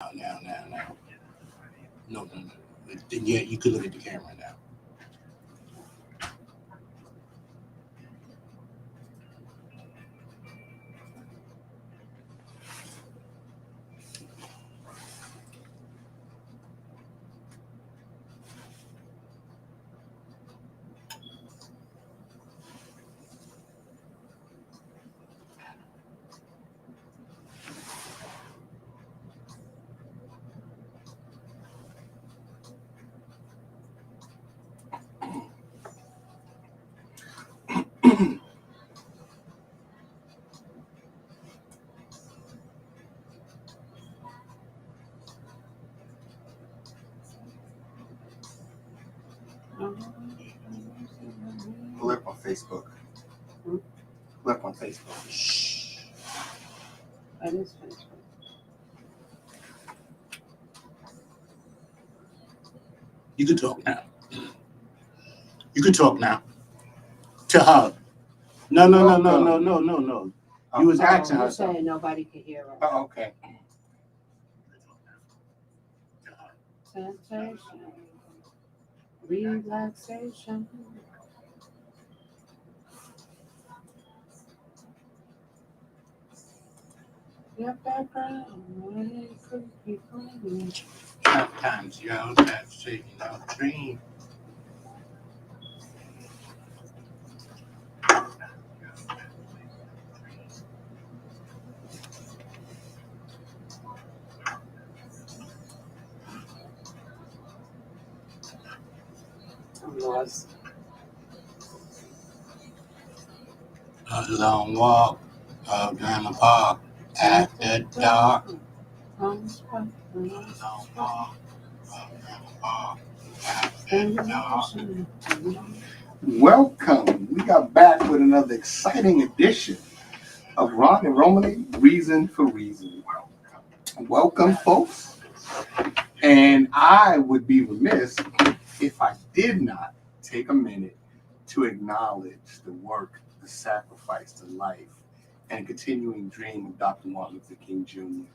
Now. No. Then yeah, you could look at the camera now. Pull up on Facebook. Pull up on Facebook. Shh. That is Facebook. You can talk now. You can talk now. To her. No. You was asking her You're something. saying nobody can hear us. Oh, okay. Sensation. Relaxation. Your background, it could be funny. Sometimes you always have to say, dream. I'm lost. A long walk down the park after dark. A long walk down the park after dark. Welcome. We are back with another exciting edition of Ron and Romanay, Reason for Reason. Welcome, folks. And I would be remiss if I did not take a minute to acknowledge the work, the sacrifice, the life, and continuing dream of Dr. Martin Luther King Jr.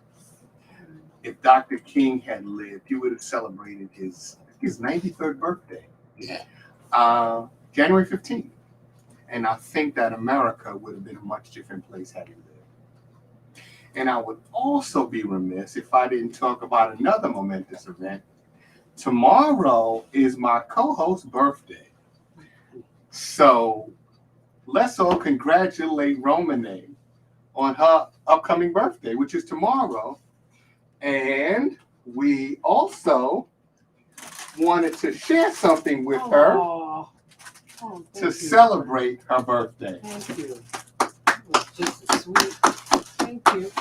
If Dr. King had lived, he would have celebrated his 93rd birthday. Yeah. January 15th. And I think that America would have been a much different place had he lived. And I would also be remiss if I didn't talk about another momentous event. Tomorrow is my co-host's birthday. So let's all congratulate Romanay on her upcoming birthday, which is tomorrow. And we also wanted to share something with her to celebrate her birthday. Thank you. It was just a sweet. Thank you.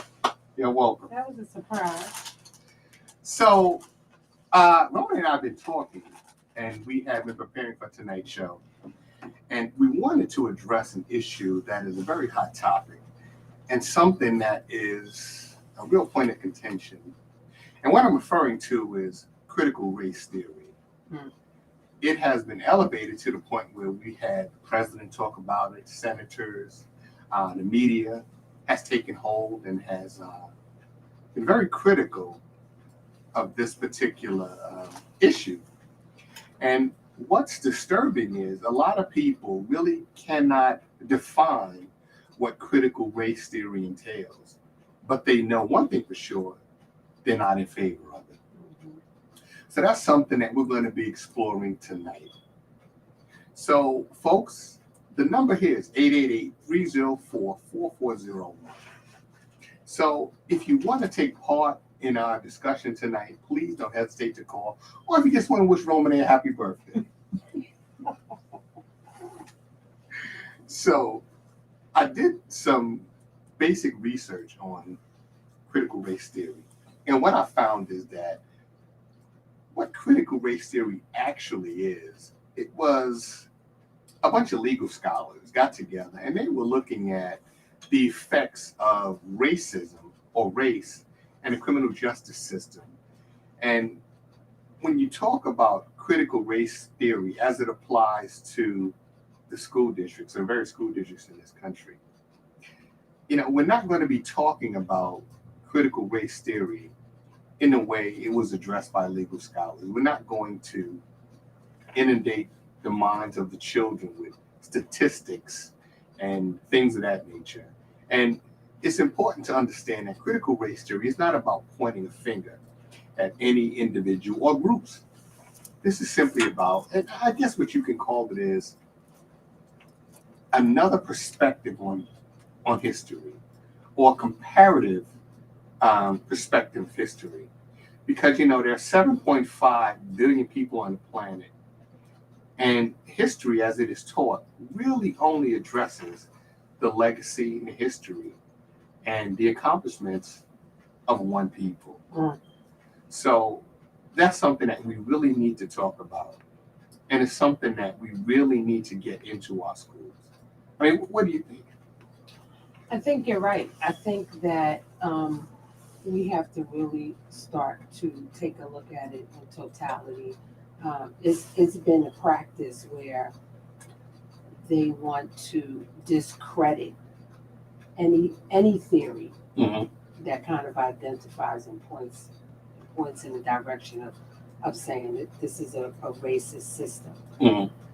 You're welcome. That was a surprise. So, Romanay and I have been talking, and we have been preparing for tonight's show. And we wanted to address an issue that is a very hot topic and something that is a real point of contention. And what I'm referring to is critical race theory. It has been elevated to the point where we had the president talk about it, senators, the media has taken hold and has been very critical of this particular issue. And what's disturbing is a lot of people really cannot define what critical race theory entails, but they know one thing for sure, they're not in favor of it. So that's something that we're going to be exploring tonight. So, folks, the number here is 888-304-4401. So if you want to take part in our discussion tonight, please don't hesitate to call. Or if you just want to wish Romanay a happy birthday. So I did some basic research on critical race theory. And what I found is that what critical race theory actually is, it was a bunch of legal scholars got together and they were looking at the effects of racism or race in the criminal justice system. And when you talk about critical race theory as it applies to the school districts, or various school districts in this country, we're not going to be talking about critical race theory in a way, it was addressed by legal scholars. We're not going to inundate the minds of the children with statistics and things of that nature. And it's important to understand that critical race theory is not about pointing a finger at any individual or groups. This is simply about, and I guess what you can call it is another perspective on history, or comparative perspective of history. Because, there are 7.5 billion people on the planet, and history as it is taught really only addresses the legacy and the history and the accomplishments of one people. So that's something that we really need to talk about. And it's something that we really need to get into our schools. I mean, what do you think? I think you're right. I think that we have to really start to take a look at it in totality. It's been a practice where they want to discredit any theory that kind of identifies and points in the direction of saying that this is a racist system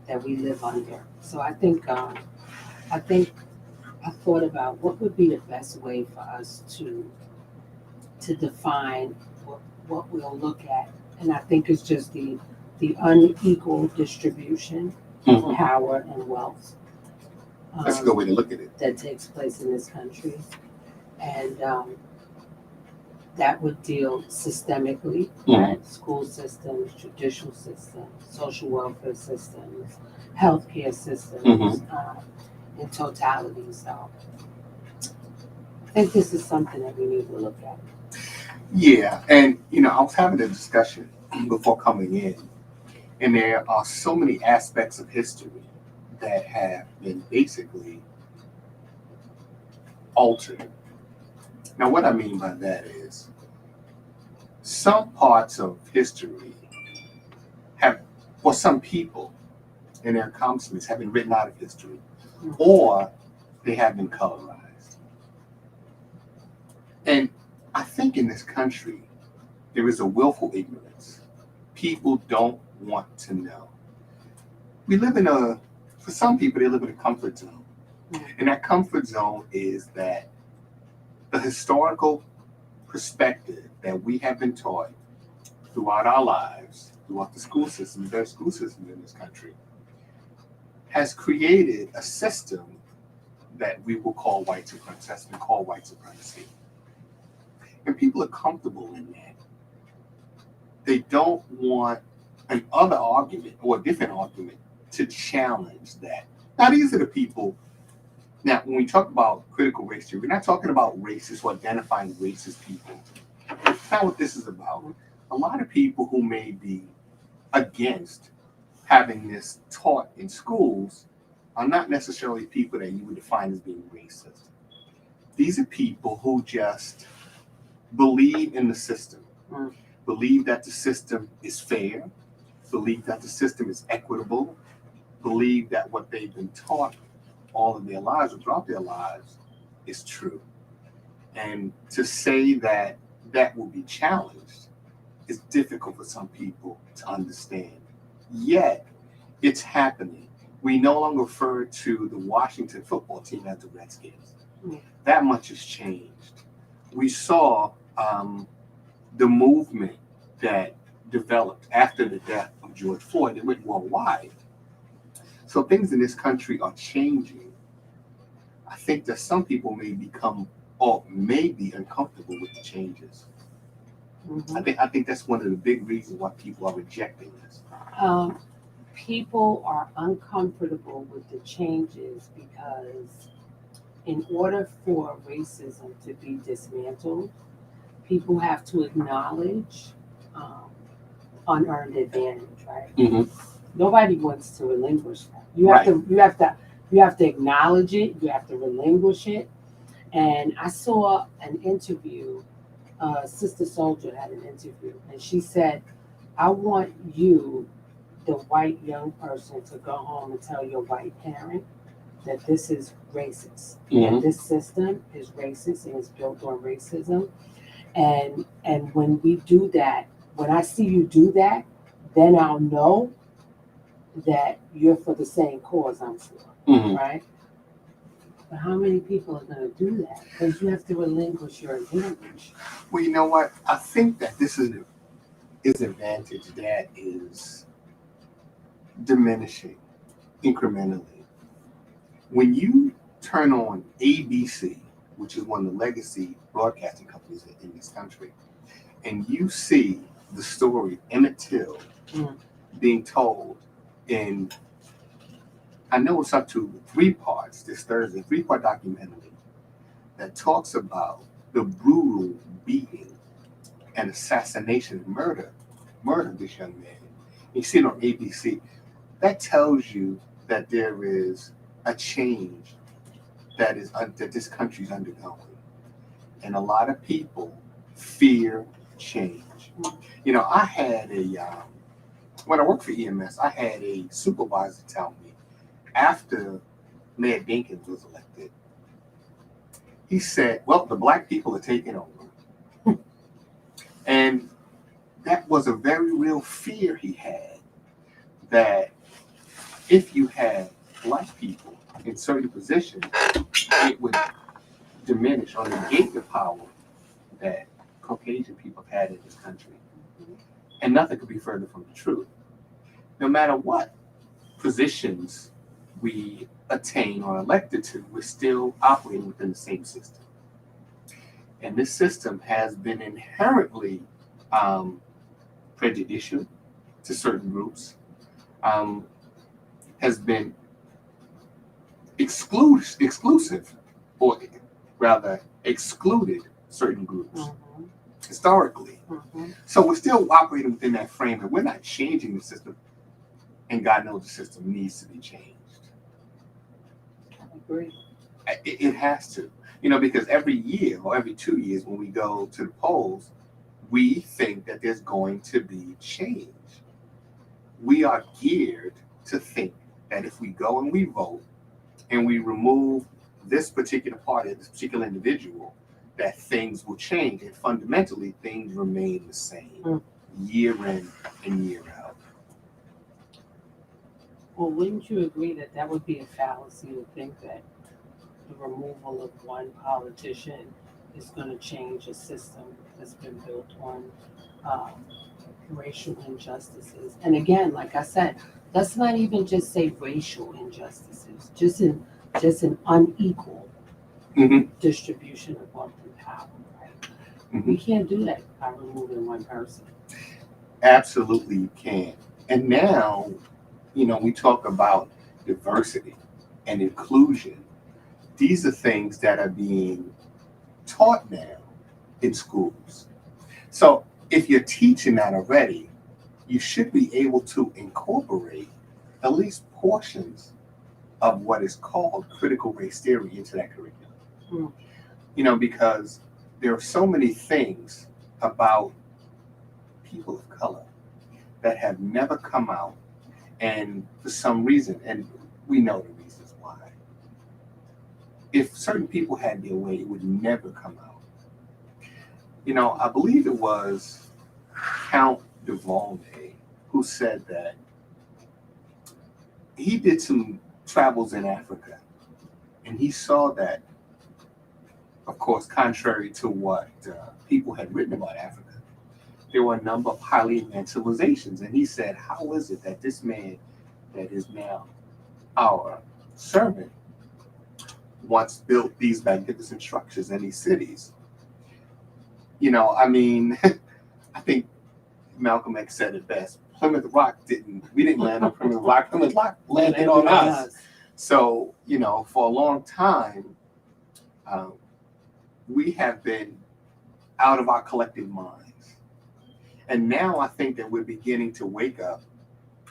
that we live under. So I thought about what would be the best way for us to define what we'll look at, and I think it's just the unequal distribution of power and wealth. That's a good way to look at it. That takes place in this country, and that would deal systemically, right? School systems, judicial systems, social welfare systems, healthcare systems, in totality. So I think this is something that we need to look at. Yeah, and I was having a discussion before coming in, and there are so many aspects of history that have been basically altered. Now, what I mean by that is some parts of history have, or some people and their accomplishments have been written out of history, or they have been colorized. And I think in this country, there is a willful ignorance. People don't want to know. We live for some people, they live in a comfort zone. And that comfort zone is that the historical perspective that we have been taught throughout our lives, throughout the school system, the best school system in this country, has created a system that we will call white supremacy. That's been called white supremacy. And people are comfortable in that. They don't want another argument or a different argument to challenge that. Now, these are the people. Now, when we talk about critical race theory, we're not talking about racist or identifying racist people. That's not what this is about. A lot of people who may be against having this taught in schools are not necessarily people that you would define as being racist. These are people who just believe in the system, believe that the system is fair, believe that the system is equitable, believe that what they've been taught all of their lives or throughout their lives is true. And to say that that will be challenged is difficult for some people to understand. Yet, it's happening. We no longer refer to the Washington football team as the Redskins. That much has changed. We saw the movement that developed after the death of George Floyd. It went worldwide. So things in this country are changing. I think that some people may become or may be uncomfortable with the changes. I think that's one of the big reasons why people are rejecting this. People are uncomfortable with the changes because in order for racism to be dismantled, people have to acknowledge unearned advantage, right? Nobody wants to relinquish that. You have to acknowledge it. You have to relinquish it. And I saw an interview. Sister Soldier had an interview, and she said, "I want you, the white young person, to go home and tell your white parent that this is racist, that this system is racist and is built on racism, And when we do that, when I see you do that, then I'll know that you're for the same cause I'm for, Mhm. right? But how many people are going to do that? Because you have to relinquish your advantage. Well, you know what? I think that this is an advantage that is diminishing incrementally. When you turn on ABC, which is one of the legacy broadcasting companies in this country, and you see the story of Emmett Till Mm. being told in, I know it's up to 3 parts this Thursday, 3-part documentary that talks about the brutal beating and assassination and murder of this young man. You see it on ABC. That tells you that there is a change that this country's undergoing, and a lot of people fear change. You know, I had when I worked for EMS, I had a supervisor tell me after Mayor Dinkins was elected, he said, "Well, the black people are taking over," and that was a very real fear he had, that if you had black people in certain positions, it would diminish or negate the power that Caucasian people had in this country. And nothing could be further from the truth. No matter what positions we attain or elected to, we're still operating within the same system. And this system has been inherently prejudicial to certain groups, has been exclusive, or rather excluded certain groups historically. So we're still operating within that frame, and we're not changing the system. And God knows the system needs to be changed. I agree. It has to, because every year or every 2 years when we go to the polls, we think that there's going to be change. We are geared to think that if we go and we vote and we remove this particular party, this particular individual, that things will change. And fundamentally, things remain the same year in and year out. Well, wouldn't you agree that that would be a fallacy to think that the removal of one politician is going to change a system that's been built on racial injustices? And again, like I said, let's not even just say racial injustices, just an unequal distribution of wealth and power, right? We can't do that by removing one person. Absolutely, you can. And now, we talk about diversity and inclusion. These are things that are being taught now in schools. So if you're teaching that already, you should be able to incorporate at least portions of what is called critical race theory into that curriculum. Because there are so many things about people of color that have never come out, and for some reason, and we know the reasons why. If certain people had their way, it would never come out. I believe it was Count de Volney who said that he did some travels in Africa, and he saw that, of course, contrary to what people had written about Africa, there were a number of highly advanced civilizations. And he said, how is it that this man that is now our servant once built these magnificent structures in these cities? I think Malcolm X said it best. We didn't land on Plymouth Rock. Plymouth Rock landed on us. So, for a long time, we have been out of our collective minds. And now I think that we're beginning to wake up.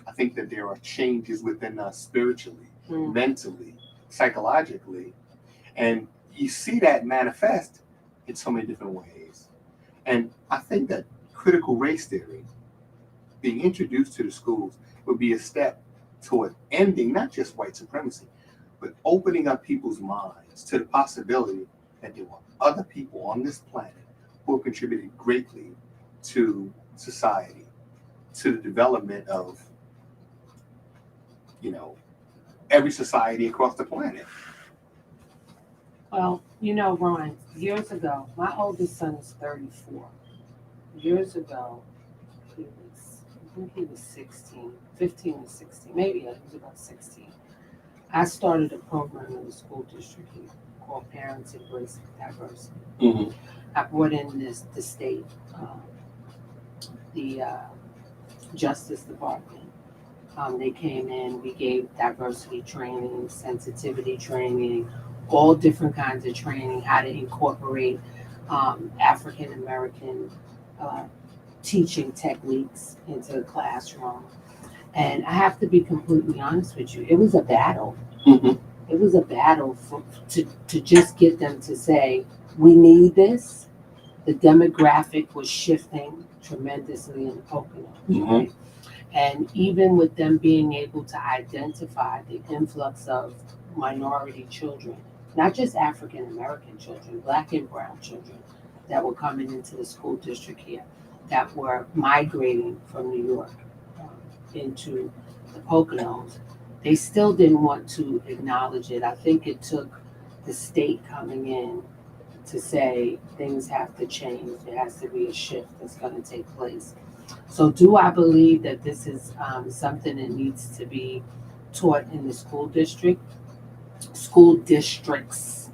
I think that there are changes within us spiritually, mentally, psychologically. And you see that manifest in so many different ways. And I think that critical race theory being introduced to the schools would be a step toward ending not just white supremacy, but opening up people's minds to the possibility that there were other people on this planet who have contributed greatly to society, to the development of, every society across the planet. Well, Ron, years ago, my oldest son is 34. Years ago, I think he was 16, 15 to 16, maybe he was about 16. I started a program in the school district here called Parents Embracing Diversity. Mm-hmm. I brought in the state, the Justice Department. They came in, we gave diversity training, sensitivity training, all different kinds of training, how to incorporate African American teaching techniques into the classroom. And I have to be completely honest with you, it was a battle. Mm-hmm. It was a battle to just get them to say, we need this. The demographic was shifting tremendously in Pocono. Mm-hmm. Right? And even with them being able to identify the influx of minority children, not just African American children, Black and brown children that were coming into the school district here, that were migrating from New York into the Poconos, they still didn't want to acknowledge it. I think it took the state coming in to say things have to change. There has to be a shift that's going to take place. So do I believe that this is something that needs to be taught in the school districts?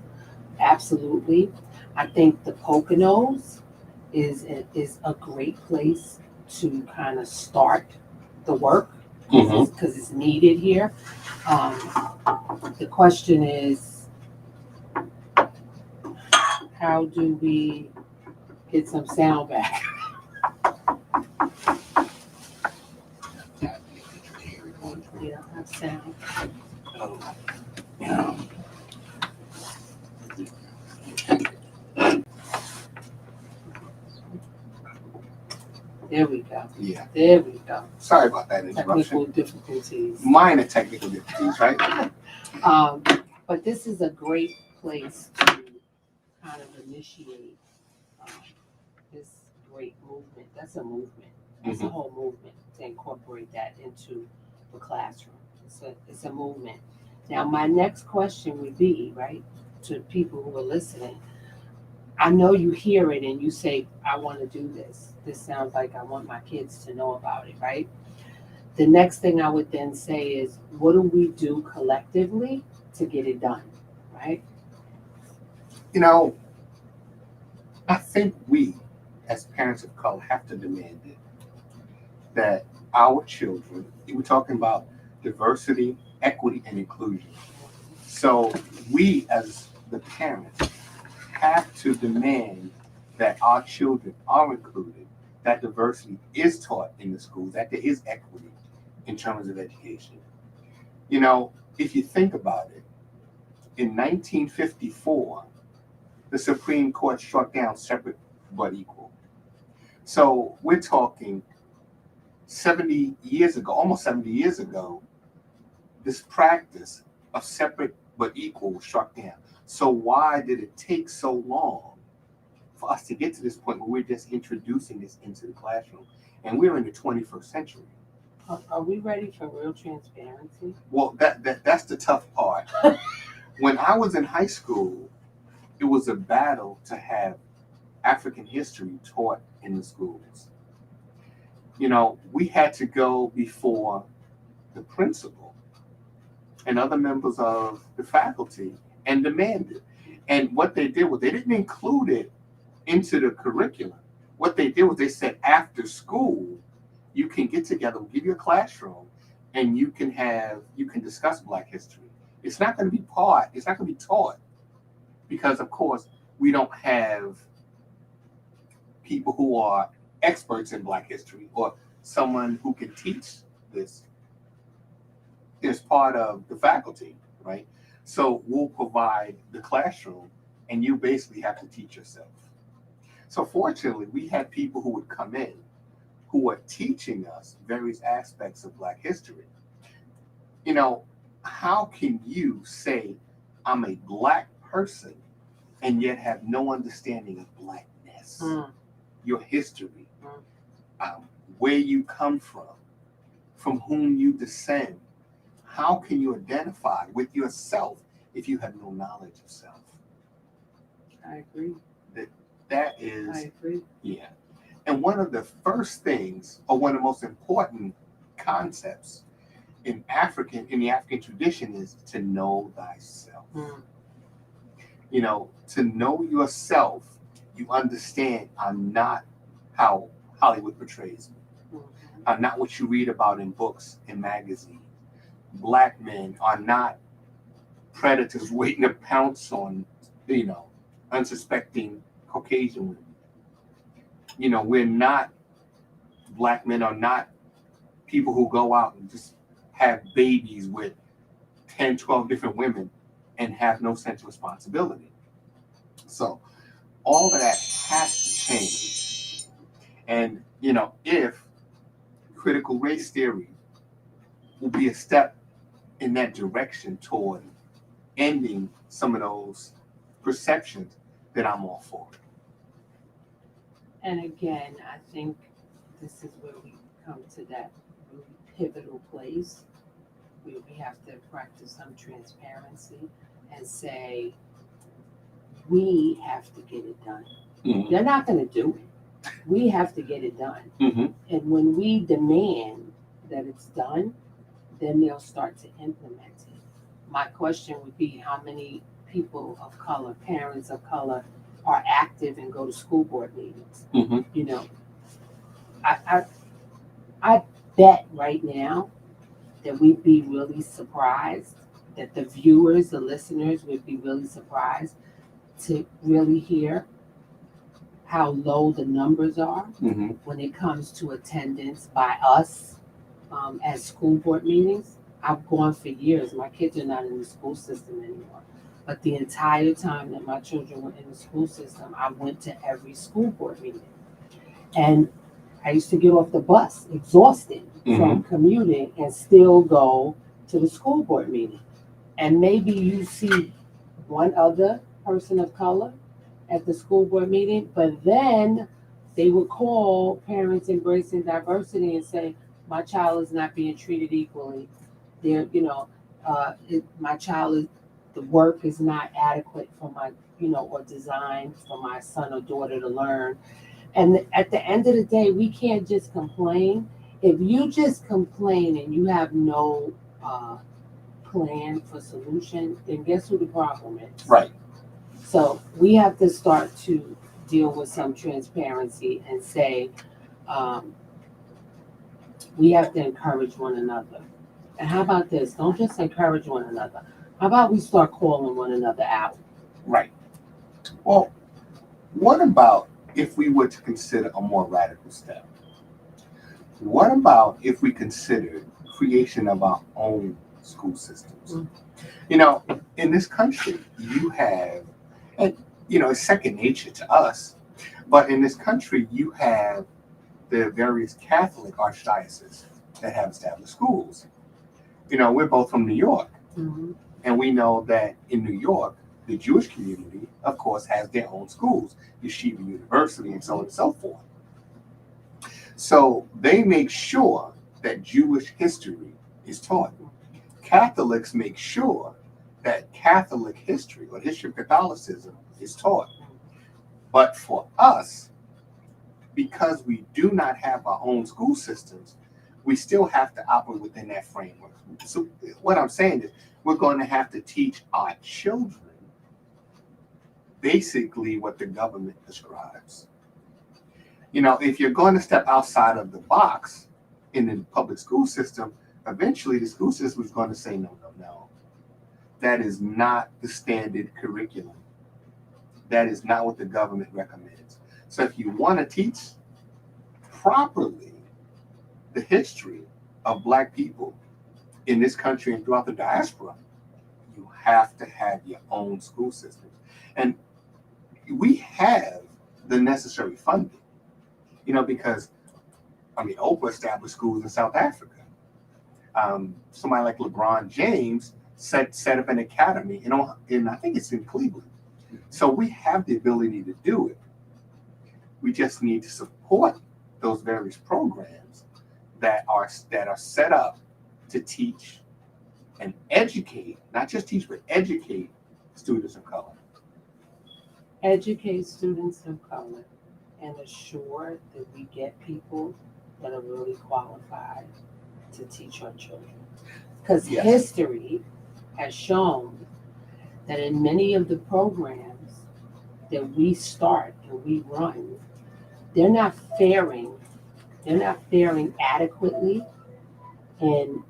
Absolutely. I think the Poconos is a great place to kind of start the work because it's needed here. The question is, how do we get some sound back? We don't have sound. Oh, yeah. There we go. Yeah. There we go. Sorry about that interruption. Technical difficulties. Minor technical difficulties, right? But this is a great place to kind of initiate this great movement. That's a movement. That's a whole movement to incorporate that into the classroom. It's a movement. Now, my next question would be, right, to people who are listening. I know you hear it and you say, I want to do this. This sounds like I want my kids to know about it, right? The next thing I would then say is, what do we do collectively to get it done, right? I think we, as parents of color, have to demand it. That our children, we're talking about diversity, equity, and inclusion. So we, as the parents, have to demand that our children are included, that diversity is taught in the schools, that there is equity in terms of education. If you think about it, in 1954, the Supreme Court struck down separate but equal. So we're talking 70 years ago, almost 70 years ago, this practice of separate but equal was struck down. So why did it take so long for us to get to this point where we're just introducing this into the classroom? And we're in the 21st century. Are we ready for real transparency? Well, that's the tough part. When I was in high school, it was a battle to have African history taught in the schools. We had to go before the principal and other members of the faculty and demand it. And what they did was they didn't include it into the curriculum. What they did was they said after school, you can get together, we'll give you a classroom, and you can discuss Black history. It's not going to be taught because, of course, we don't have people who are experts in Black history or someone who can teach this as part of the faculty, right? So we'll provide the classroom and you basically have to teach yourself. So fortunately, we had people who would come in who were teaching us various aspects of Black history. How can you say I'm a Black person and yet have no understanding of Blackness? past, Mm. your history, where you come from whom you descend, how can you identify with yourself if you have no knowledge of self? I agree. That is, I agree. yeah. And one of the first things, or one of the most important concepts in the African tradition, is to know thyself. Mm. You know, to know yourself, you understand I'm not how Hollywood portrays me. I'm not what you read about in books and magazines. Black men are not predators waiting to pounce on, unsuspecting Caucasian women. Black men are not people who go out and just have babies with 10, 12 different women and have no sense of responsibility. So all of that has to change. And, if critical race theory will be a step in that direction toward ending some of those perceptions, then I'm all for it. And again, I think this is where we come to that really pivotal place where we have to practice some transparency and say, we have to get it done. Mm-hmm. They're not going to do it. We have to get it done. Mm-hmm. And when we demand that it's done, then they'll start to implement it. My question would be, how many people of color, parents of color, are active and go to school board meetings? Mm-hmm. I bet right now that we'd be really surprised, that the viewers, the listeners would be really surprised to really hear how low the numbers are Mm-hmm. when it comes to attendance by us at school board meetings. I've gone for years. My kids are not in the school system anymore. But the entire time that my children were in the school system, I went to every school board meeting. And I used to get off the bus exhausted from commuting and still go to the school board meeting. And maybe you see one other person of color at the school board meeting, but then they would call Parents Embracing Diversity and say, my child is not being treated equally. My child is, the work is not adequate for my, or designed for my son or daughter to learn. And at the end of the day, we can't just complain. If you just complain and you have no plan for solution, then guess who the problem is? Right. So we have to start to deal with some transparency and say, we have to encourage one another. And how about this? Don't just encourage one another. How about we start calling one another out? Right. Well, what about if we were to consider a more radical step? What about if we considered creation of our own school systems? Mm. In this country, you have, and it's second nature to us, but in this country, you have the various Catholic archdioceses that have established schools. We're both from New York, and we know that in New York, the Jewish community, of course, has their own schools, Yeshiva University, and so on and so forth. So they make sure that Jewish history is taught. Catholics make sure that Catholic history or history of Catholicism is taught. But for us, because we do not have our own school systems, we still have to operate within that framework. So what I'm saying is we're going to have to teach our children basically what the government prescribes. If you're going to step outside of the box in the public school system, eventually the school system is going to say, no. That is not the standard curriculum. That is not what the government recommends. So if you want to teach properly the history of Black people in this country and throughout the diaspora, you have to have your own school systems. And we have the necessary funding, because, Oprah established schools in South Africa. Somebody like LeBron James set up an academy, and I think it's in Cleveland. So we have the ability to do it. We just need to support those various programs that are set up to teach and educate, not just teach, but educate students of color. Educate students of color and assure that we get people that are really qualified to teach our children. Because Yes. history has shown that in many of the programs that we start and we run, they're not faring adequately in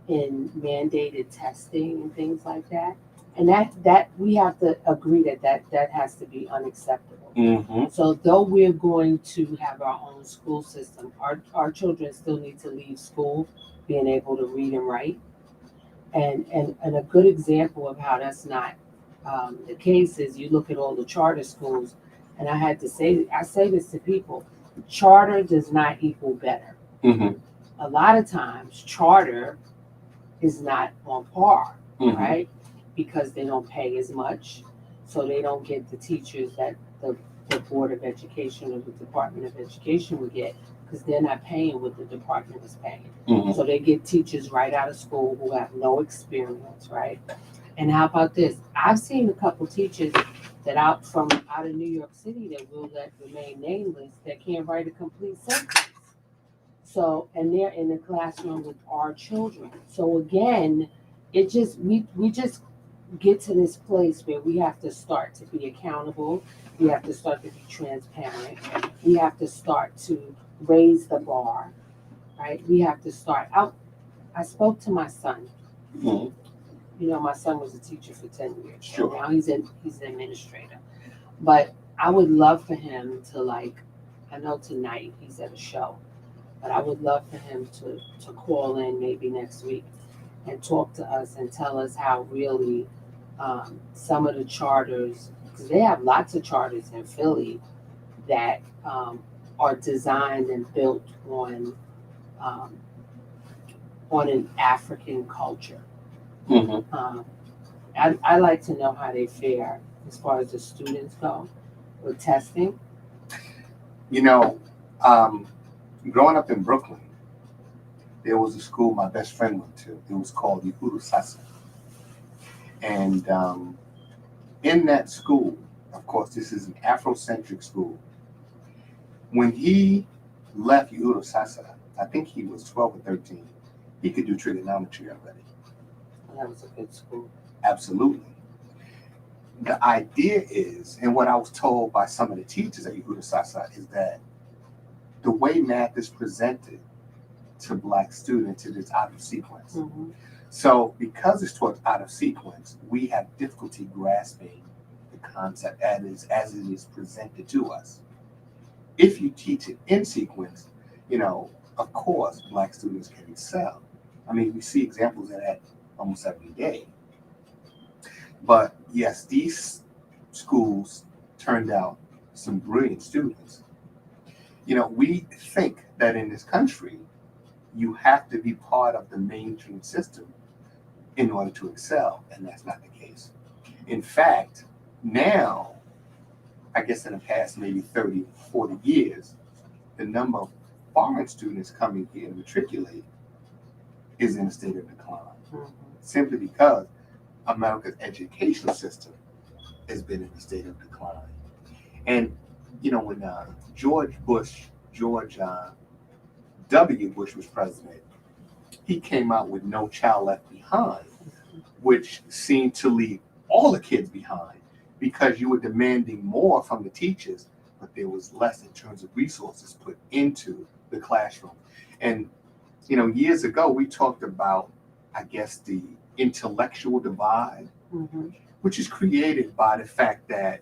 mandated testing and things like that. And that we have to agree that has to be unacceptable. Mm-hmm. So though we're going to have our own school system, our children still need to leave school being able to read and write. And a good example of how that's not the case is you look at all the charter schools, and I say this to people, charter does not equal better. Mm-hmm. A lot of times charter is not on par, Mm-hmm. right? Because they don't pay as much, so they don't get the teachers that the Board of Education or the Department of Education would get, because they're not paying what the department is paying. Mm-hmm. So they get teachers right out of school who have no experience, right? And how about this? I've seen a couple teachers that out of New York City that will let remain nameless that can't write a complete sentence. So, and they're in the classroom with our children. So again, we just get to this place where we have to start to be accountable. We have to start to be transparent. We have to start to raise the bar, right? We have to start out. I spoke to my son. Mm-hmm. You know, my son was a teacher for 10 years. Sure. So now he's an administrator. But I would love for him to, I know tonight he's at a show, but I would love for him to call in maybe next week and talk to us and tell us how really some of the charters, because they have lots of charters in Philly that are designed and built on an African culture. Mm-hmm. I like to know how they fare as far as the students go with testing. You know, growing up in Brooklyn, there was a school my best friend went to. It was called Sasa. And in that school, of course, this is an Afrocentric school. When he left Sasa, I think he was 12 or 13, he could do trigonometry already. That was a good school. Absolutely. The idea is, and what I was told by some of the teachers at Sasa is that the way math is presented to Black students, it is out of sequence. Mm-hmm. So because it's taught out of sequence, we have difficulty grasping the concept as it is presented to us. If you teach it in sequence, of course, Black students can excel. I mean, we see examples of that almost every day. But yes, these schools turned out some brilliant students. We think that in this country, you have to be part of the mainstream system in order to excel, and that's not the case. In fact, now, I guess in the past maybe 30, 40 years, the number of foreign students coming here to matriculate is in a state of decline, simply because America's educational system has been in a state of decline. And, when George W. Bush was president, he came out with No Child Left Behind, which seemed to leave all the kids behind because you were demanding more from the teachers, but there was less in terms of resources put into the classroom. And, years ago, we talked about, I guess, the intellectual divide, which is created by the fact that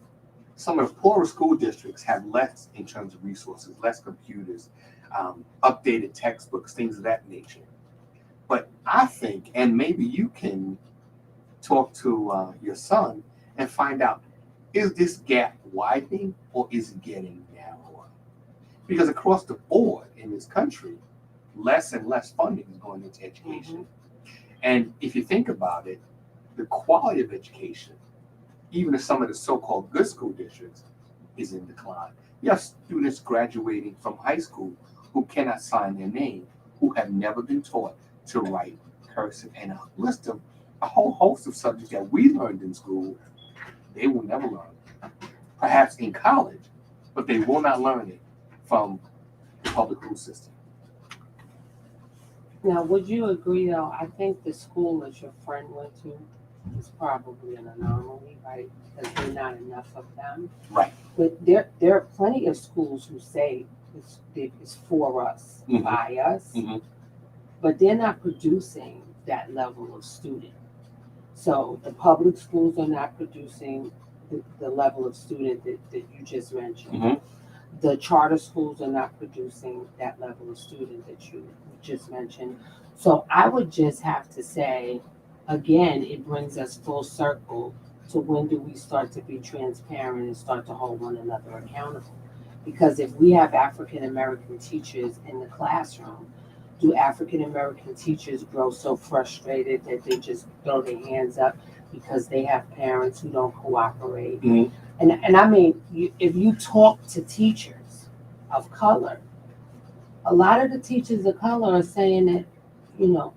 some of the poorer school districts have less in terms of resources, less computers, updated textbooks, things of that nature. But I think, and maybe you can talk to your son and find out, is this gap widening or is it getting narrower? Because across the board in this country, less and less funding is going into education. And if you think about it, the quality of education, even in some of the so-called good school districts, is in decline. You have students graduating from high school who cannot sign their name, who have never been taught to write cursive, and a list of a whole host of subjects that we learned in school, they will never learn. Perhaps in college, but they will not learn it from the public school system. Now, would you agree though? I think the school that your friend went to is probably an anomaly, right? Because there are not enough of them. Right. But there are plenty of schools who say it's for us, Mhm. by us, Mhm. but they're not producing that level of student. So the public schools are not producing the level of student that you just mentioned. Mhm. The charter schools are not producing that level of student that you just mentioned. So I would just have to say, again, it brings us full circle to when do we start to be transparent and start to hold one another accountable? Because if we have African American teachers in the classroom, do African American teachers grow so frustrated that they just throw their hands up because they have parents who don't cooperate? Mhm. And I mean, if you talk to teachers of color, a lot of the teachers of color are saying that, you know,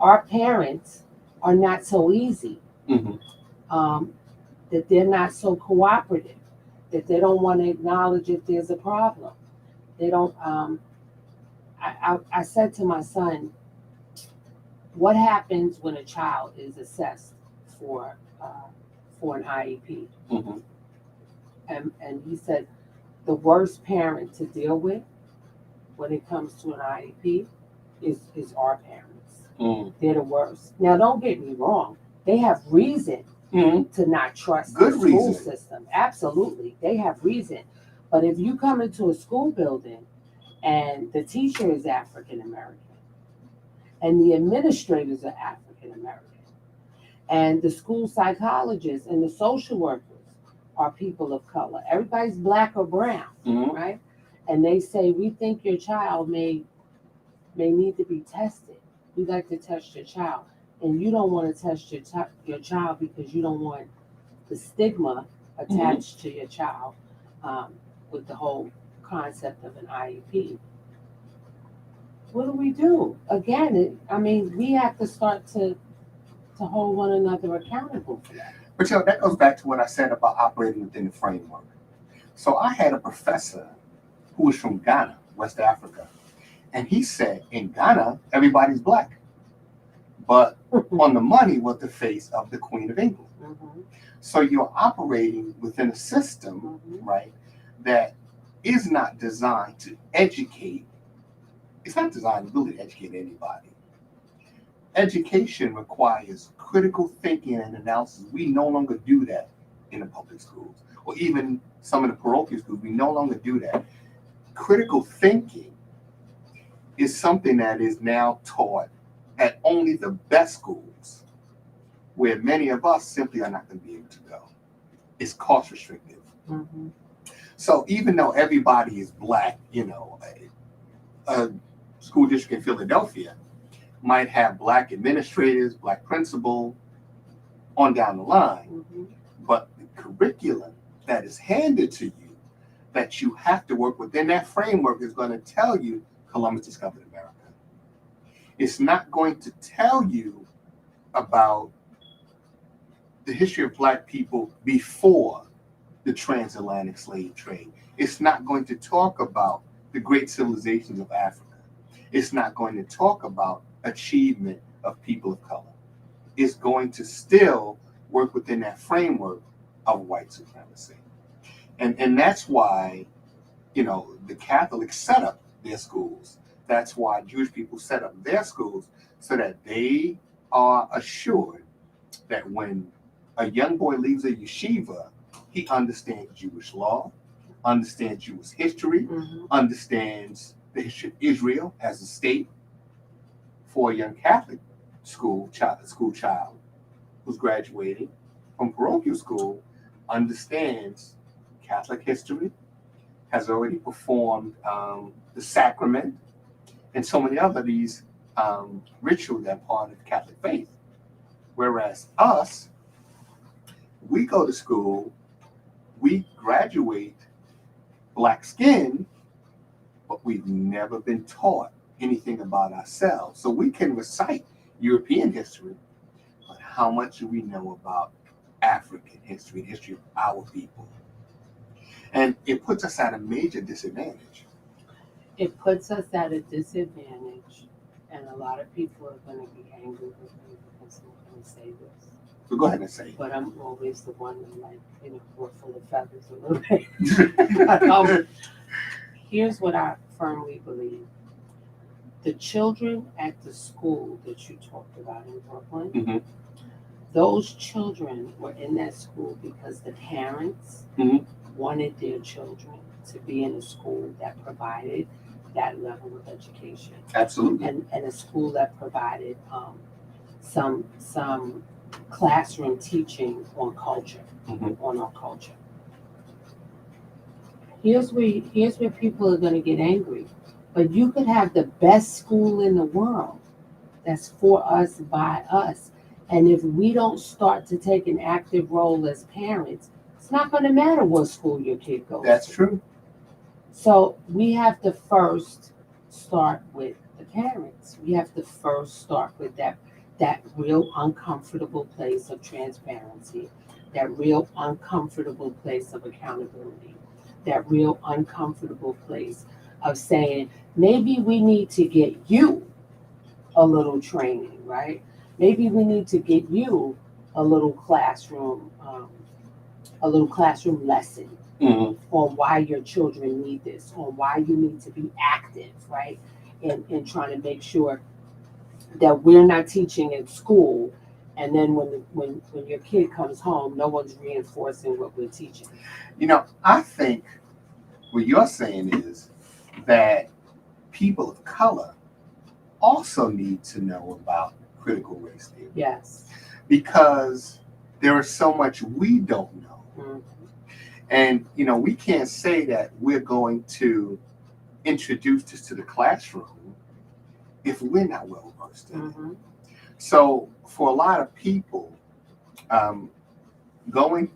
our parents are not so easy, Mhm. that they're not so cooperative, that they don't want to acknowledge if there's a problem. They don't. I said to my son, what happens when a child is assessed for an IEP? Mhm. And he said the worst parent to deal with when it comes to an IEP is our parents. Mhm. They're the worst. Now, don't get me wrong; they have reason Mhm. to not trust Good the school reason. system. Absolutely, they have reason. But if you come into a school building and the teacher is African American and the administrators are African American and the school psychologists and the social workers are people of color, everybody's black or brown, Mhm. right? And they say, we think your child may need to be tested. We'd like to test your child. And you don't want to test your child because you don't want the stigma attached to your child, with the whole concept of an IEP. What do we do? Again, I mean, we have to start to hold one another accountable for that. But you know, that goes back to what I said about operating within the framework. So I had a professor who was from Ghana, West Africa, and he said in Ghana, everybody's black. But on the money was the face of the Queen of England. Mhm, So you're operating within a system, mhm. right, that is not designed to educate. It's not designed to really educate anybody. Education requires critical thinking and analysis. We no longer do that in the public schools, or even some of the parochial schools. We no longer do that. Critical thinking is something that is now taught at only the best schools, where many of us simply are not going to be able to go. It's cost restrictive. Mhm. So even though everybody is black, you know, a school district in Philadelphia might have black administrators, black principal, on down the line, Mhm. but the curriculum that is handed to you, that you have to work within that framework, is going to tell you Columbus discovered America. It's not going to tell you about the history of black people before the transatlantic slave trade. It's not going to talk about the great civilizations of Africa. It's not going to talk about achievement of people of color. It's going to still work within that framework of white supremacy. And that's why, you know, the Catholics set up their schools. That's why Jewish people set up their schools, so that they are assured that when a young boy leaves a yeshiva, he understands Jewish law, understands Jewish history, Mhm. understands the history of Israel as a state. For a young Catholic school child who's graduating from parochial school, understands Catholic history, has already performed the sacrament, and so many other these rituals that are part of the Catholic faith. Whereas us, we go to school, we graduate, black skin, but we've never been taught anything about ourselves. So we can recite European history, but how much do we know about African history, the history of our people? And it puts us at a major disadvantage. It puts us at a disadvantage, and a lot of people are going to be angry with me because I'm going to say this. So go ahead and say it. But I'm always the one that, like, ruffle the feathers a little bit. Here's what I firmly believe. The children at the school that you talked about in Brooklyn, Mhm. those children were in that school because the parents Mhm. wanted their children to be in a school that provided that level of education, Absolutely. and a school that provided some classroom teaching on culture, Mhm. on our culture. Here's where people are going to get angry. But you could have the best school in the world that's for us, by us. And if we don't start to take an active role as parents, it's not going to matter what school your kid goes That's to. true. So we have to first start with the parents. We have to first start with that real uncomfortable place of transparency, that real uncomfortable place of accountability, that real uncomfortable place of saying, maybe we need to get you a little training, right? Maybe we need to get you a little classroom lesson Mhm. on why your children need this, on why you need to be active, right? In trying to make sure that we're not teaching in school, and then when your kid comes home, no one's reinforcing what we're teaching. I think what you're saying is that people of color also need to know about critical race theory, Yes. because there is so much we don't know. Mhm. And, we can't say that we're going to introduce this to the classroom if we're not well versed in it. Mhm. So for a lot of people,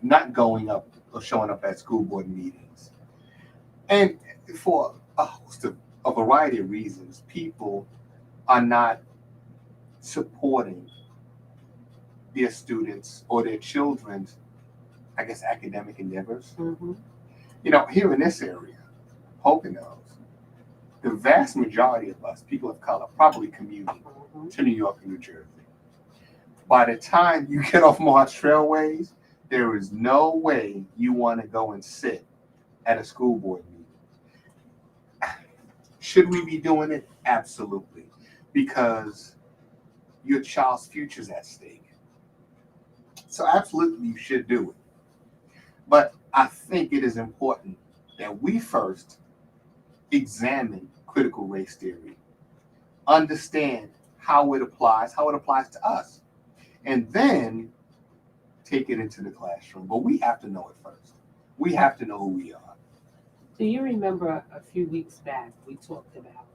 not going up or showing up at school board meetings, and for a host of a variety of reasons, people are not supporting their students or their children's, I guess, academic endeavors. Mhm. Here in this area, Poconos, the vast majority of us, people of color, probably commuting Mhm. to New York and New Jersey. By the time you get off March Trailways, there is no way you want to go and sit at a school board meeting. Should we be doing it? Absolutely. Because your child's future is at stake. So absolutely you should do it. But I think it is important that we first examine critical race theory, understand how it applies to us, and then take it into the classroom. But we have to know it first. We have to know who we are. Do you remember a few weeks back we talked about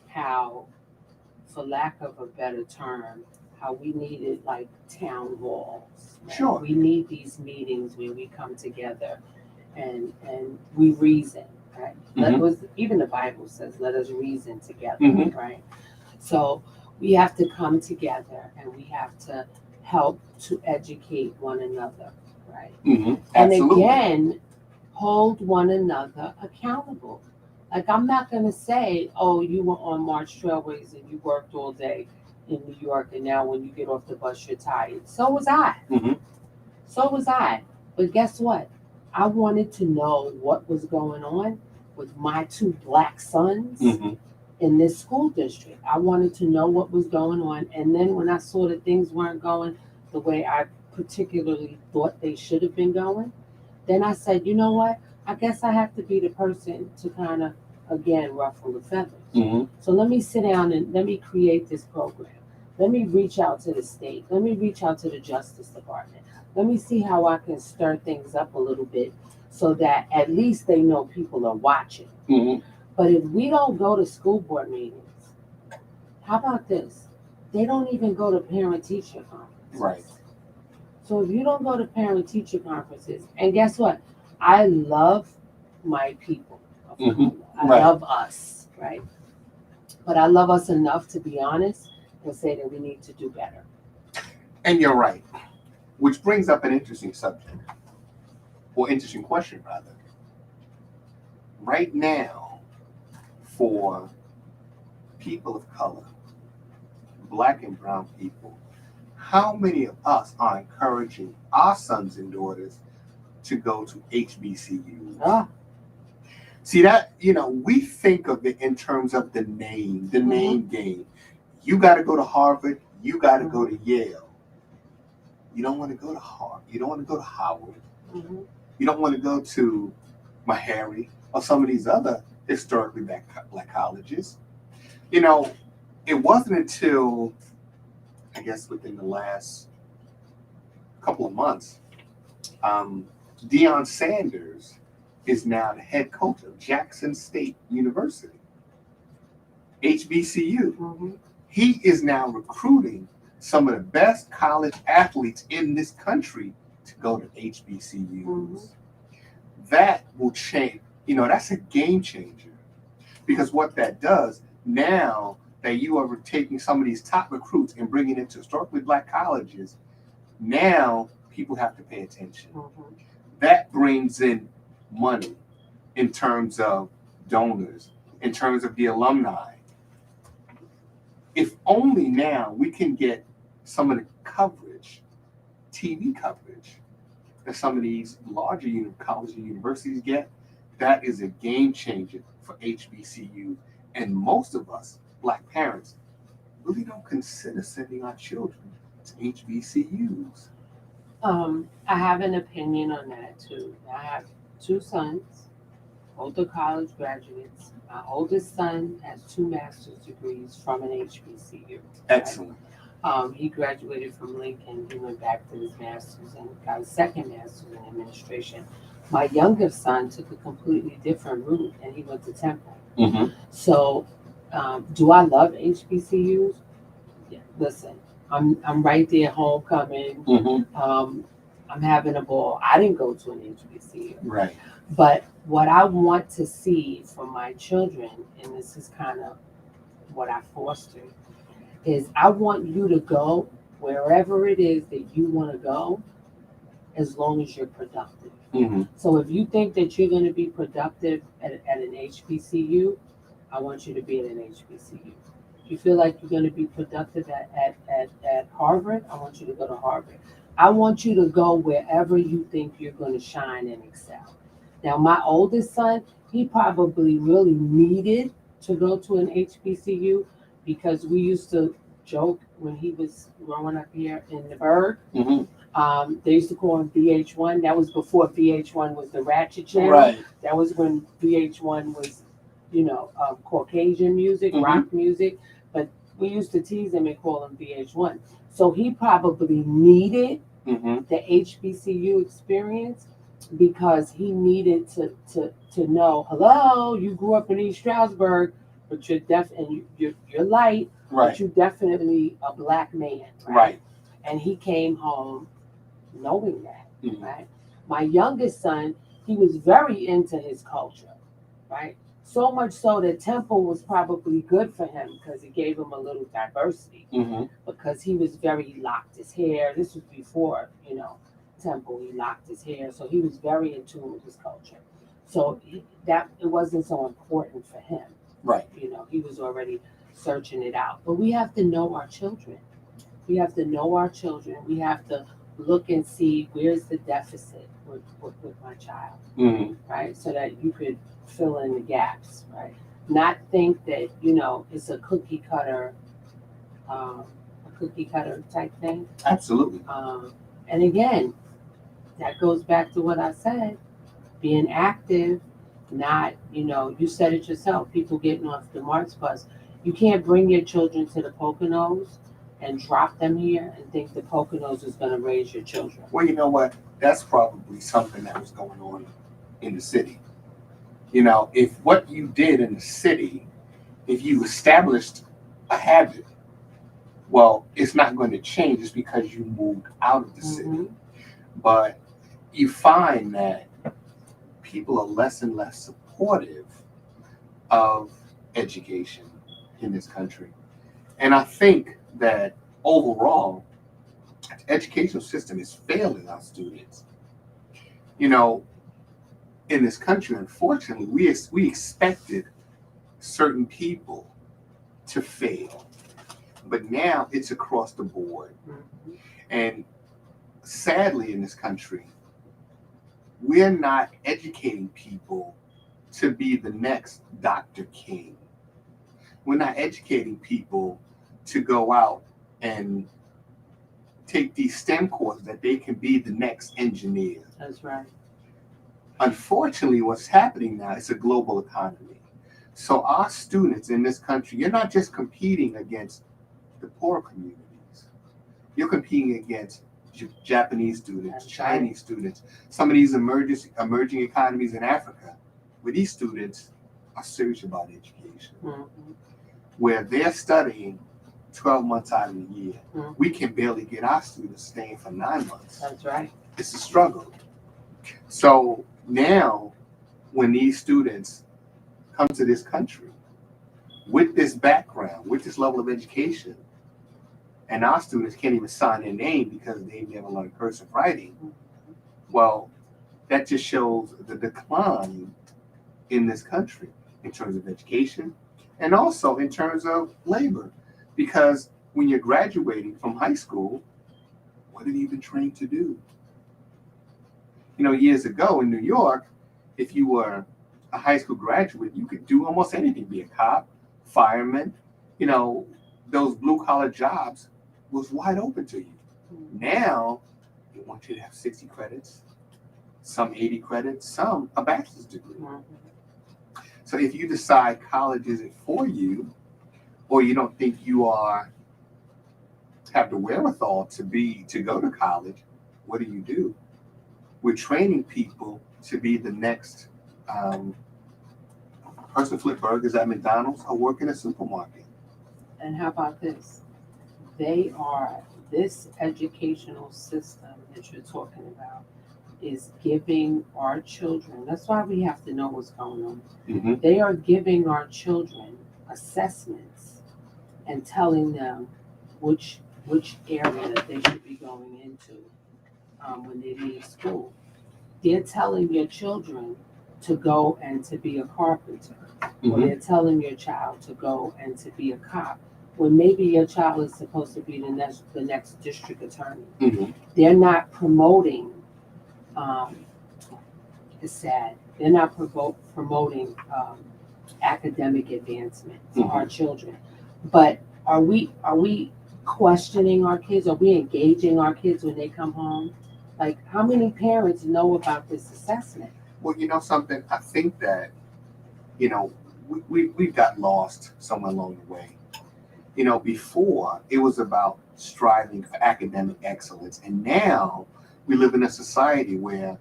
how, for lack of a better term, how we needed like town halls. Right? Sure. We need these meetings where we come together and we reason, right? Even the Bible says, let us reason together, Mhm. right? So we have to come together and we have to help to educate one another, right? Mm-hmm. And Absolutely. again, hold one another accountable. Like, I'm not going to say, oh, you were on March Trailways and you worked all day in New York, and now when you get off the bus, you're tired. So was I. Mhm. So was I. But guess what? I wanted to know what was going on with my two black sons Mhm. in this school district. I wanted to know what was going on. And then when I saw that things weren't going the way I particularly thought they should have been going, then I said, you know what? I guess I have to be the person to kind of, again, ruffle the feathers. Mhm. So let me sit down and let me create this program. Let me reach out to the state. Let me reach out to the Justice Department. Let me see how I can stir things up a little bit so that at least they know people are watching. Mhm. But if we don't go to school board meetings, how about this? They don't even go to parent-teacher conferences. Right. So if you don't go to parent-teacher conferences, and guess what? I love my people. Mhm. I Right. love us, right? But I love us enough to be honest and say that we need to do better. And you're right. Which brings up an interesting subject, or interesting question, rather. Right now, for people of color, black and brown people, how many of us are encouraging our sons and daughters to go to HBCUs? Ah. See that, we think of it in terms of the name game. You got to go to Harvard, you got to go to Yale. You don't want to go to Harvard, you don't want to go to Howard, you don't want to go to Meharry or some of these other historically black colleges. It wasn't until, I guess, within the last couple of months, Deion Sanders is now the head coach of Jackson State University, HBCU. He is now recruiting some of the best college athletes in this country to go to HBCUs. That will change. That's a game changer, because what that does now that you are taking some of these top recruits and bringing them to historically black colleges, now people have to pay attention. That brings in money in terms of donors, in terms of the alumni. If only now we can get some of the coverage, TV coverage, that some of these larger colleges and universities get, that is a game changer for HBCU. And most of us, black parents, really don't consider sending our children to HBCUs. I have an opinion on that too. I have two sons, both are college graduates. My oldest son has 2 master's degrees from an HBCU. Excellent. He graduated from Lincoln. He went back to his master's and got a second master's in administration. My youngest son took a completely different route and he went to Temple. So, do I love HBCUs? Yeah, listen, I'm right there, homecoming. I'm having a ball. I didn't go to an HBCU. Right. But what I want to see from my children, and this is kind of what I fostered, is I want you to go wherever it is that you want to go, as long as you're productive. So if you think that you're going to be productive at an HBCU, I want you to be at an HBCU. If you feel like you're going to be productive at Harvard, I want you to go to Harvard. I want you to go wherever you think you're going to shine and excel. Now, my oldest son, he probably really needed to go to an HBCU, because we used to joke when he was growing up here in the Berg. They used to call him VH1. That was before VH1 was the Ratchet channel. Right. That was when VH1 was, Caucasian music, rock music. But we used to tease him and call him VH1. So he probably needed the HBCU experience, because he needed to know, hello, you grew up in East Stroudsburg, but you're deaf and you're light, but you're definitely a black man, right? And he came home knowing that, right? My youngest son, he was very into his culture, right? So much so that Temple was probably good for him, because it gave him a little diversity, because he locked his hair. This was before, Temple, he locked his hair. So he was very in tune with his culture. So it wasn't so important for him. Right. He was already searching it out. But we have to know our children. We have to know our children. We have to look and see where's the deficit with my child, right? So that you could fill in the gaps, right? Not think that, it's a cookie cutter type thing. Absolutely. And again, that goes back to what I said, being active, not, you said it yourself, people getting off the March bus. You can't bring your children to the Poconos and drop them here and think the Poconos is going to raise your children. Well, you know what? That's probably something that was going on in the city. If what you did in the city, if you established a habit, well, it's not going to change just because you moved out of the city. But you find that people are less and less supportive of education in this country. And I think that overall, the educational system is failing our students. You know, in this country, unfortunately, we expected certain people to fail, but now it's across the board. And sadly, in this country, we're not educating people to be the next Dr. King. We're not educating people to go out and take these STEM courses that they can be the next engineer. That's right. Unfortunately, what's happening now is a global economy. So our students in this country, you're not just competing against the poor communities. You're competing against Japanese students, Chinese students, some of these emerging economies in Africa, where these students are serious about education, where they're studying 12 months out of the year. We can barely get our students staying for 9 months. That's right. It's a struggle. So now, when these students come to this country with this background, with this level of education, and our students can't even sign their name because they never learned cursive writing, well, that just shows the decline in this country in terms of education and also in terms of labor. Because when you're graduating from high school, what have you been trained to do? You know, years ago in New York, if you were a high school graduate, you could do almost anything, be a cop, fireman. You know, those blue-collar jobs was wide open to you. Now, they want you to have 60 credits, some 80 credits, some a bachelor's degree. So if you decide college isn't for you, or you don't think you have the wherewithal to go to college, what do? We're training people to be the next person flip burgers at McDonald's or work in a supermarket. And how about this? This educational system that you're talking about is giving our children, that's why we have to know what's going on. They are giving our children assessments and telling them which area they should be going into when they leave school. They're telling your children to go and to be a carpenter, or they're telling your child to go and to be a cop, when maybe your child is supposed to be the next district attorney. They're not promoting. It's sad. They're not promoting academic advancement for our children. But are we questioning our kids? Are we engaging our kids when they come home? Like, how many parents know about this assessment? Well, you know something? I think that, you know, we got lost somewhere along the way. You know, before it was about striving for academic excellence, and now we live in a society where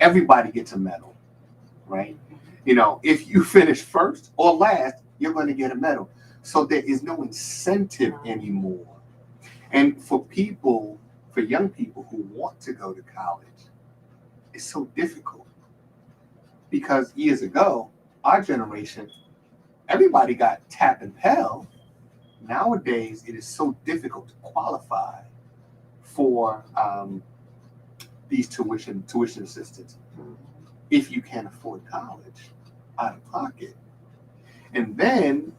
everybody gets a medal, right? You know, if you finish first or last, you're going to get a medal. So there is no incentive anymore. And for young people who want to go to college, it's so difficult. Because years ago, our generation, everybody got tap and Pell. Nowadays, it is so difficult to qualify for these tuition assistance if you can't afford college out of pocket. And then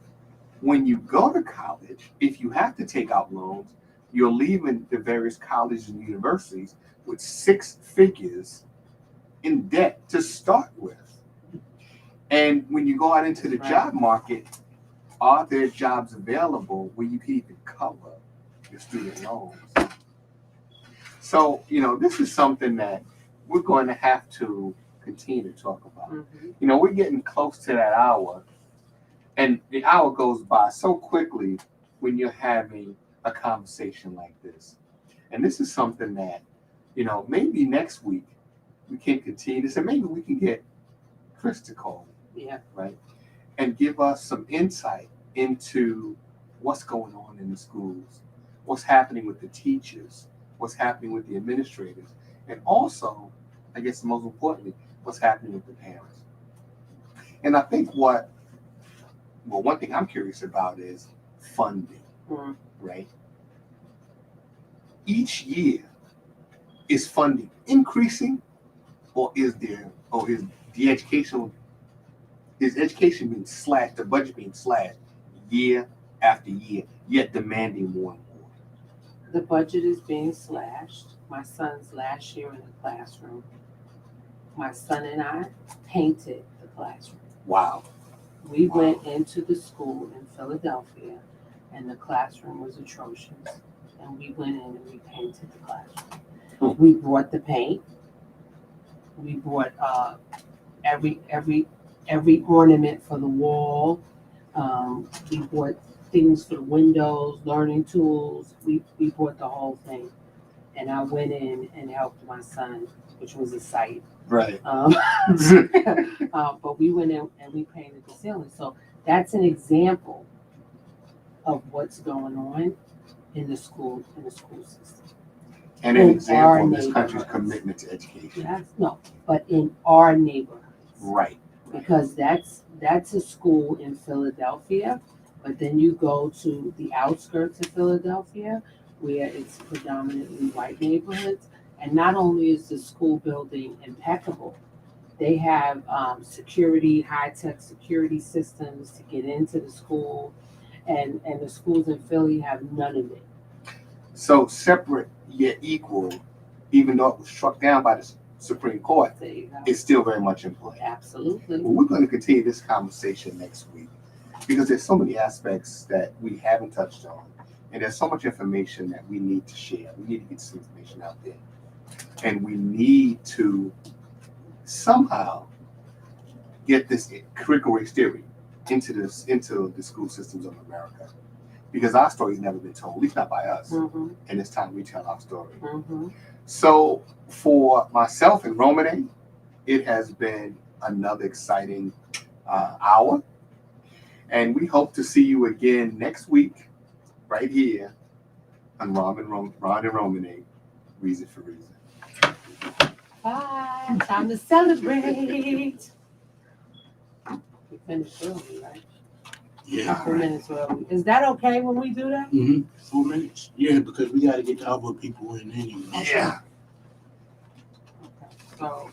when you go to college, if you have to take out loans, you're leaving the various colleges and universities with 6 figures in debt to start with. And when you go out into the job market, are there jobs available where you can even cover your student loans? So, you know, this is something that we're going to have to continue to talk about. You know, we're getting close to that hour, and the hour goes by so quickly when you're having a conversation like this. And this is something that, you know, maybe next week we can continue this, and maybe we can get Chris to call, right, and give us some insight into what's going on in the schools, what's happening with the teachers, what's happening with the administrators, and also, I guess most importantly, what's happening with the parents. And I think one thing I'm curious about is funding, right? Each year, is funding increasing, or is education being slashed, the budget being slashed year after year, yet demanding more and more? The budget is being slashed. My son's last year in the classroom, my son and I painted the classroom. Wow. We went into the school in Philadelphia, and the classroom was atrocious. And we went in and we painted the classroom. We brought the paint. We brought every ornament for the wall. We bought things for the windows, learning tools. We bought the whole thing. And I went in and helped my son, which was a sight. Right. But we went in and we painted the ceiling. So that's an example of what's going on in the school system. And an example of this country's commitment to education. Yes, no, but in our neighborhoods. Right. Because that's a school in Philadelphia, but then you go to the outskirts of Philadelphia where it's predominantly white neighborhoods. And not only is the school building impeccable, they have security, high-tech security systems to get into the school, and the schools in Philly have none of it. So separate yet equal, even though it was struck down by the Supreme Court, it's still very much in play. Absolutely. Well, we're going to continue this conversation next week because there's so many aspects that we haven't touched on, and there's so much information that we need to share. We need to get this information out there, and we need to somehow get this critical race theory into the school systems of America, because our story's never been told, at least not by us. And it's time we tell our story. So for myself and Romanay, it has been another exciting hour, and we hope to see you again next week, right here on Ron and Romanay, Reason for Reason. Bye. Time to celebrate. We finished early, right? Yeah. 4 minutes early. Is that okay when we do that? 4 minutes. Yeah, because we got to get the other people in anyway. Yeah. Okay. So,